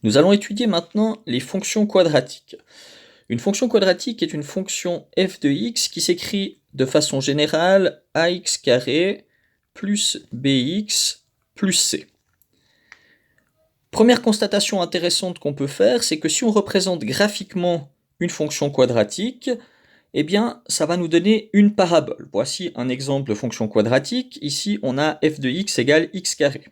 Nous allons étudier maintenant les fonctions quadratiques. Une fonction quadratique est une fonction f de x qui s'écrit de façon générale ax carré plus bx plus c. Première constatation intéressante qu'on peut faire, c'est que si on représente graphiquement une fonction quadratique, eh bien, ça va nous donner une parabole. Voici un exemple de fonction quadratique. Ici, on a f de x égale x carré.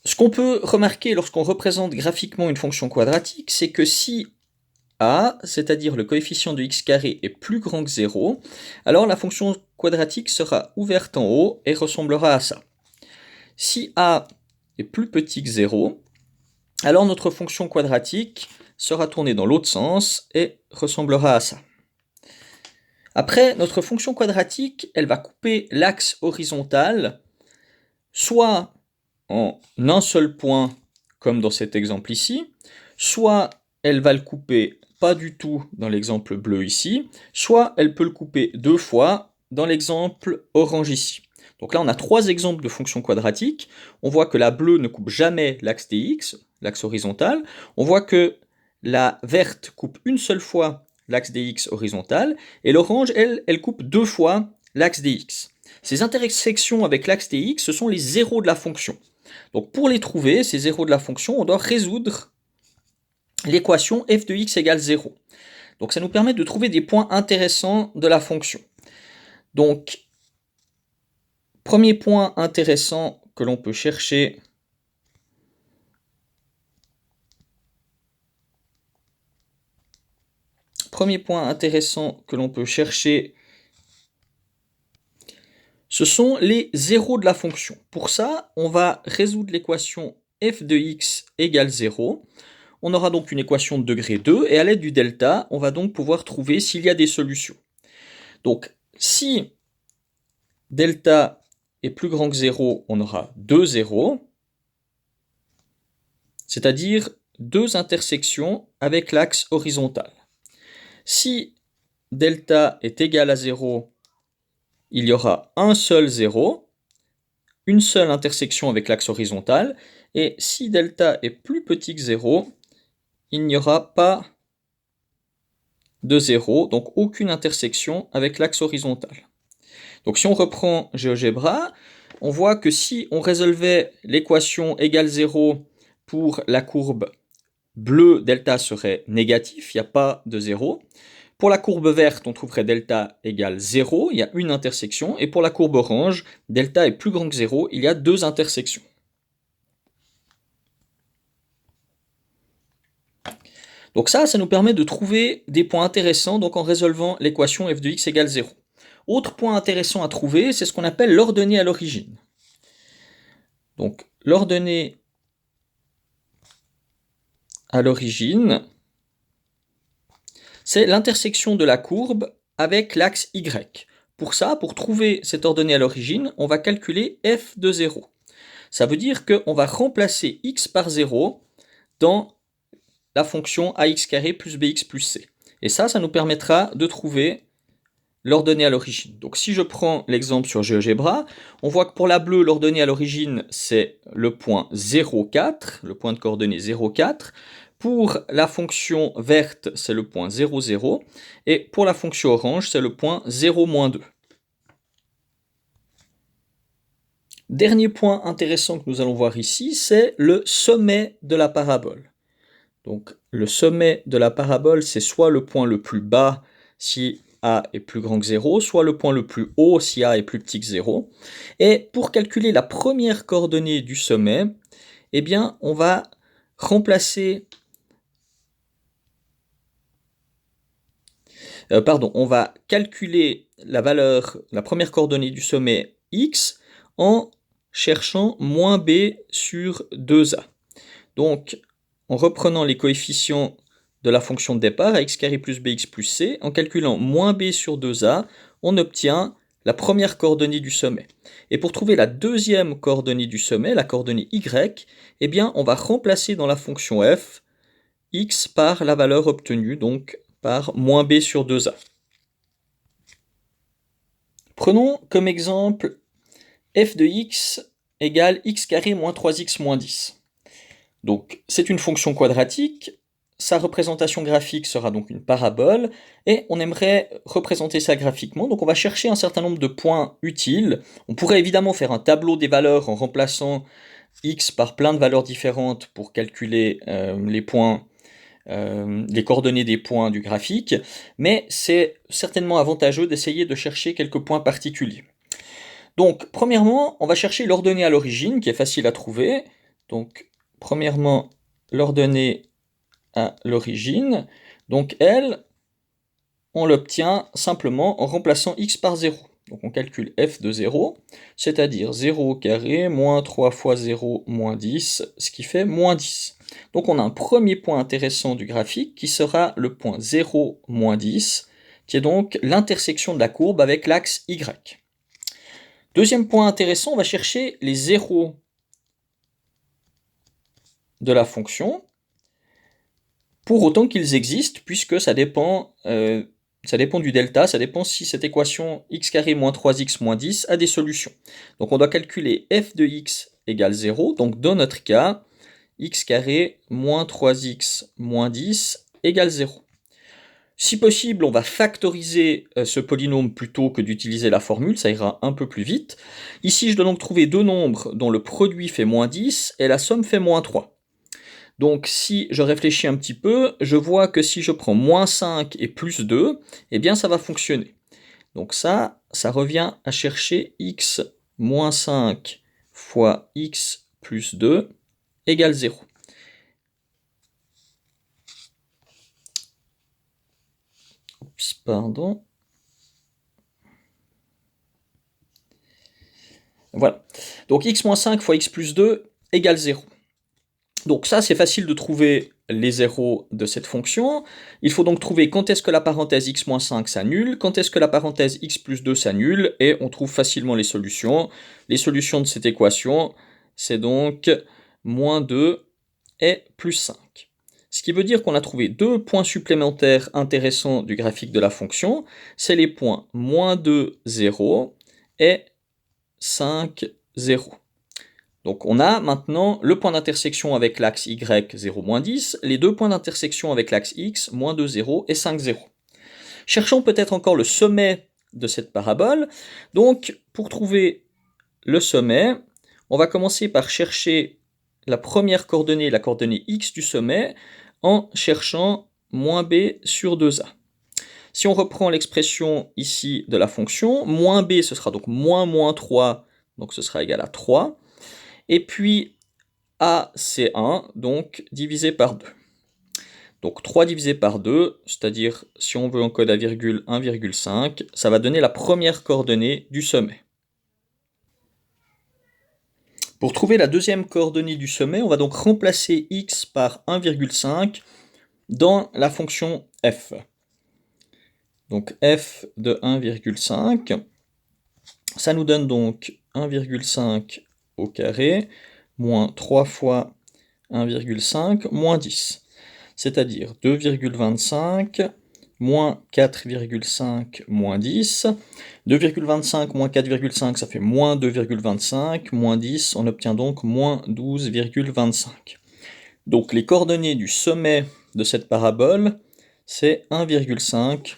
Ce qu'on peut remarquer lorsqu'on représente graphiquement une fonction quadratique, c'est que si a, c'est-à-dire le coefficient de x carré, est plus grand que 0, alors la fonction quadratique sera ouverte en haut et ressemblera à ça. Si a est plus petit que 0, alors notre fonction quadratique sera tournée dans l'autre sens et ressemblera à ça. Après, notre fonction quadratique, elle va couper l'axe horizontal, soit en un seul point, comme dans cet exemple ici, soit elle va le couper pas du tout dans l'exemple bleu ici, soit elle peut le couper deux fois dans l'exemple orange ici. Donc là, on a trois exemples de fonctions quadratiques. On voit que la bleue ne coupe jamais l'axe des x, l'axe horizontal. On voit que la verte coupe une seule fois l'axe des x horizontal, et l'orange, elle coupe deux fois l'axe des x. Ces intersections avec l'axe des x, ce sont les zéros de la fonction. Donc pour les trouver, ces zéros de la fonction, on doit résoudre l'équation f de x égale 0. Donc ça nous permet de trouver des points intéressants de la fonction. Donc, premier point intéressant que l'on peut chercher, ce sont les zéros de la fonction. Pour ça, on va résoudre l'équation f de x égale 0. On aura donc une équation de degré 2, et à l'aide du delta, on va donc pouvoir trouver s'il y a des solutions. Donc, si delta est plus grand que 0, on aura deux zéros, c'est-à-dire deux intersections avec l'axe horizontal. Si delta est égal à 0, il y aura un seul 0, une seule intersection avec l'axe horizontal, et si delta est plus petit que 0, il n'y aura pas de 0, donc aucune intersection avec l'axe horizontal. Donc si on reprend GeoGebra, on voit que si on résolvait l'équation égale 0 pour la courbe bleue, delta serait négatif, il n'y a pas de 0. Pour la courbe verte, on trouverait delta égale 0, il y a une intersection, et pour la courbe orange, delta est plus grand que 0, il y a deux intersections. Donc ça nous permet de trouver des points intéressants donc en résolvant l'équation f de x égale 0. Autre point intéressant à trouver, c'est ce qu'on appelle l'ordonnée à l'origine. Donc l'ordonnée à l'origine, c'est l'intersection de la courbe avec l'axe y. Pour ça, pour trouver cette ordonnée à l'origine, on va calculer f de 0. Ça veut dire qu'on va remplacer x par 0 dans la fonction ax carré plus bx plus c. Et ça nous permettra de trouver l'ordonnée à l'origine. Donc si je prends l'exemple sur GeoGebra, on voit que pour la bleue, l'ordonnée à l'origine, c'est le point 0,4, le point de coordonnée 0,4. Pour la fonction verte, c'est le point 0, 0. Et pour la fonction orange, c'est le point 0, 2. Dernier point intéressant que nous allons voir ici, c'est le sommet de la parabole. Donc le sommet de la parabole, c'est soit le point le plus bas si a est plus grand que 0, soit le point le plus haut si a est plus petit que 0. Et pour calculer la première coordonnée du sommet, eh bien, on va remplacer... on va calculer la valeur, la première coordonnée du sommet x en cherchant moins b sur 2a. Donc, en reprenant les coefficients de la fonction de départ à x carré plus bx plus c, en calculant moins b sur 2a, on obtient la première coordonnée du sommet. Et pour trouver la deuxième coordonnée du sommet, la coordonnée y, eh bien, on va remplacer dans la fonction f x par la valeur obtenue, donc par moins b sur 2a. Prenons comme exemple f de x égale x carré moins 3x moins 10. Donc c'est une fonction quadratique, sa représentation graphique sera donc une parabole, et on aimerait représenter ça graphiquement, donc on va chercher un certain nombre de points utiles. On pourrait évidemment faire un tableau des valeurs en remplaçant x par plein de valeurs différentes pour calculer les points, les coordonnées des points du graphique, mais c'est certainement avantageux d'essayer de chercher quelques points particuliers. Donc, premièrement, on va chercher l'ordonnée à l'origine, qui est facile à trouver. Donc, premièrement, l'ordonnée à l'origine. Donc, elle, on l'obtient simplement en remplaçant x par 0. Donc, on calcule f de 0, c'est-à-dire 0 au carré, moins 3 fois 0, moins 10, ce qui fait moins 10. Donc, on a un premier point intéressant du graphique qui sera le point 0, moins 10, qui est donc l'intersection de la courbe avec l'axe y. Deuxième point intéressant, on va chercher les zéros de la fonction, pour autant qu'ils existent, puisque ça dépend du delta, ça dépend si cette équation x carré moins 3x moins 10 a des solutions. Donc on doit calculer f de x égale 0, donc dans notre cas, x carré moins 3x moins 10 égale 0. Si possible, on va factoriser ce polynôme plutôt que d'utiliser la formule, ça ira un peu plus vite. Ici, je dois donc trouver deux nombres dont le produit fait moins 10 et la somme fait moins 3. Donc si je réfléchis un petit peu, je vois que si je prends moins 5 et plus 2, eh bien ça va fonctionner. Donc ça revient à chercher x moins 5 fois x plus 2 égale 0. Pardon. Voilà. Donc x moins 5 fois x plus 2 égale 0. Donc ça, c'est facile de trouver les zéros de cette fonction. Il faut donc trouver quand est-ce que la parenthèse x moins 5 s'annule, quand est-ce que la parenthèse x plus 2 s'annule, et on trouve facilement les solutions. Les solutions de cette équation, c'est donc moins 2 et plus 5. Ce qui veut dire qu'on a trouvé deux points supplémentaires intéressants du graphique de la fonction, c'est les points moins 2, 0 et 5, 0. Donc on a maintenant le point d'intersection avec l'axe y, 0, moins 10, les deux points d'intersection avec l'axe x, moins 2, 0 et 5, 0. Cherchons peut-être encore le sommet de cette parabole. Donc pour trouver le sommet, on va commencer par chercher la première coordonnée, la coordonnée x du sommet, en cherchant moins b sur 2a. Si on reprend l'expression ici de la fonction, moins b ce sera donc moins 3, donc ce sera égal à 3. Et puis a c'est 1, donc divisé par 2. Donc 3 divisé par 2, c'est-à-dire si on veut en code à virgule 1,5, ça va donner la première coordonnée du sommet. Pour trouver la deuxième coordonnée du sommet, on va donc remplacer x par 1,5 dans la fonction f. Donc f de 1,5, ça nous donne donc 1,5 au carré, moins 3 fois 1,5, moins 10. C'est-à-dire 2,25 moins 4,5 moins 10. 2,25 moins 4,5, ça fait moins 2,25, moins 10, on obtient donc moins 12,25. Donc les coordonnées du sommet de cette parabole, c'est 1,5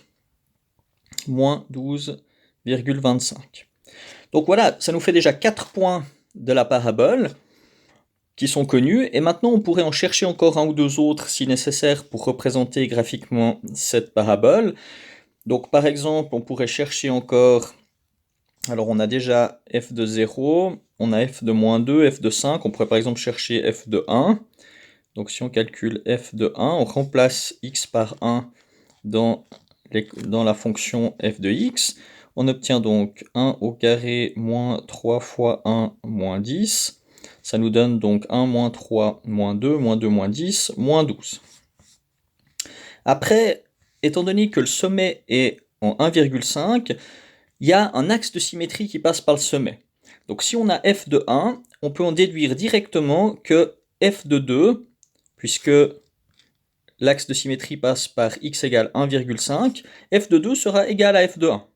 moins 12,25. Donc voilà, ça nous fait déjà 4 points de la parabole qui sont connus, et maintenant on pourrait en chercher encore un ou deux autres si nécessaire pour représenter graphiquement cette parabole. Donc par exemple, on pourrait chercher encore, alors on a déjà f de 0, on a f de moins 2, f de 5, on pourrait par exemple chercher f de 1. Donc si on calcule f de 1, on remplace x par 1 dans la fonction f de x, on obtient donc 1 au carré moins 3 fois 1 moins 10, ça nous donne donc 1 moins 3 moins 2, moins 2 moins 10, moins 12. Après, étant donné que le sommet est en 1,5, il y a un axe de symétrie qui passe par le sommet. Donc si on a f de 1, on peut en déduire directement que f de 2, puisque l'axe de symétrie passe par x égale 1,5, f de 2 sera égal à f de 1.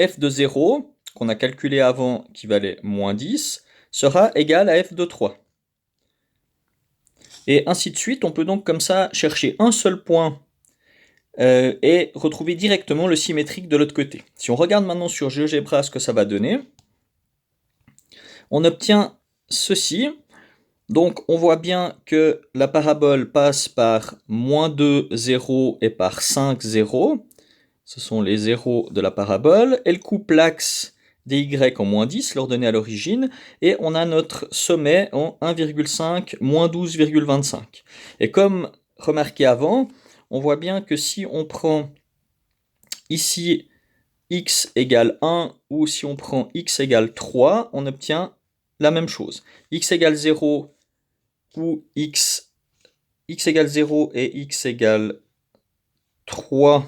f de 0, qu'on a calculé avant, qui valait moins 10, sera égal à f de 3. Et ainsi de suite, on peut donc comme ça chercher un seul point et retrouver directement le symétrique de l'autre côté. Si on regarde maintenant sur GeoGebra ce que ça va donner, on obtient ceci. Donc on voit bien que la parabole passe par moins 2, 0 et par 5, 0. Ce sont les zéros de la parabole. Elle coupe l'axe des y en moins 10, l'ordonnée à l'origine, et on a notre sommet en 1,5, moins 12,25. Et comme remarqué avant, on voit bien que si on prend ici x égale 1 ou si on prend x égale 3, on obtient la même chose. X égale 0 ou x égale 0 et x égale 3.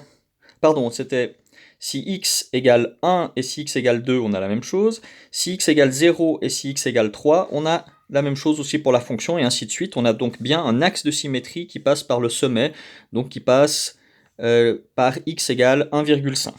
Pardon, c'était si x égale 1 et si x égale 2, on a la même chose. Si x égale 0 et si x égale 3, on a la même chose aussi pour la fonction, et ainsi de suite. On a donc bien un axe de symétrie qui passe par le sommet, donc qui passe par x égale 1,5.